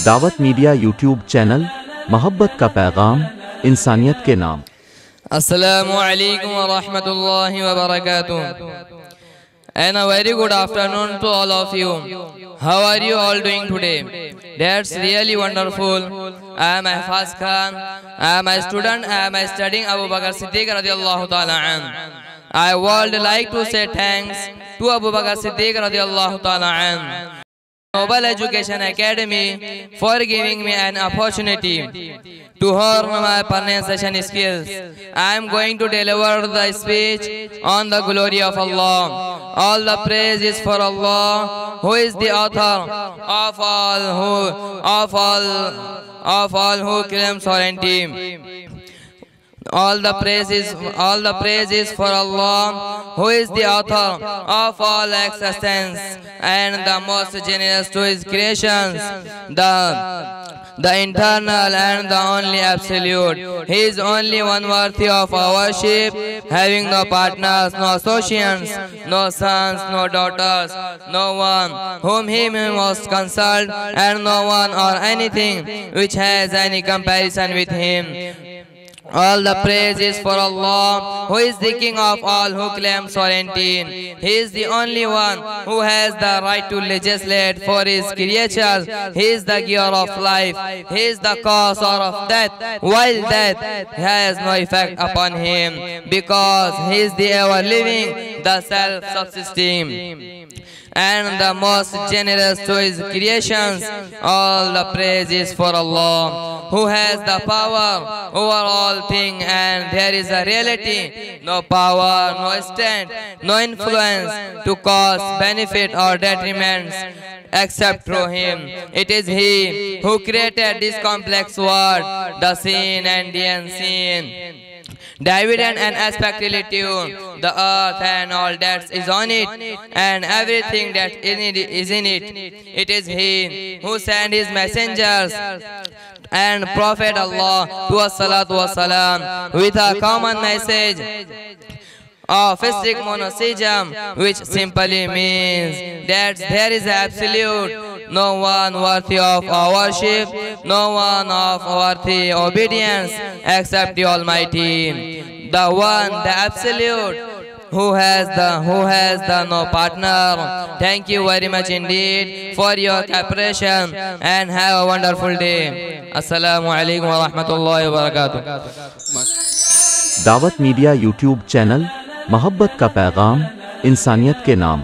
दावत media YouTube channel, मोहब्बत का पैगाम, इंसानियत के नाम। Assalamu alaikum wa rahmatullahi wa barakatuh. And a very good afternoon to all of you. How are you all doing today? That's really wonderful. I am Ahfaz Khan. I am a student. I am studying Abu Bakr Siddiq radiallahu ta'ala an. I would like to say thanks to Abu Bakr Siddiq radiallahu ta'ala an, Noble Education Academy, for giving me an opportunity to learn my pronunciation skills. I am going to deliver the speech on the glory of Allah. All the praise is for Allah, who is the author of all who claim sovereignty. All the praise is for Allah, who is the author of all existence and the most generous to His creations, the internal and the only absolute. He is only one worthy of our worship, having no partners, no associates, no sons, no daughters, no one whom He must consult, and no one or anything which has any comparison with Him. All the praise is for Allah, who is the King of all who claim sovereignty. He is the only one who has the right to legislate for His creatures. He is the giver of life. He is the causer of death, while death has no effect upon Him, because He is the ever-living, the self-subsisting, and the most generous to His creations. All the praise is for Allah, who has the power over all things, and there is a reality, no power, no extent, no influence to cause benefit or detriments except through Him. It is He who created this complex world, the seen and the unseen, dividend and aspect relative, the earth and all that is on it, and everything that is in it. It is He who sent His messengers and Prophet Allah to as-salatu was-salam with a common message of strict monotheism, which simply means that there is absolute, no one worthy of our worship, no one of worthy obedience except the Almighty, the one, the absolute, who has the no partner. Thank you very much indeed for your cooperation, and have a wonderful day. Assalamu alaikum wa rahmatullahi wa barakatuh. दावत media YouTube channel, मोहब्बत का पैगाम, इंसानियत के नाम।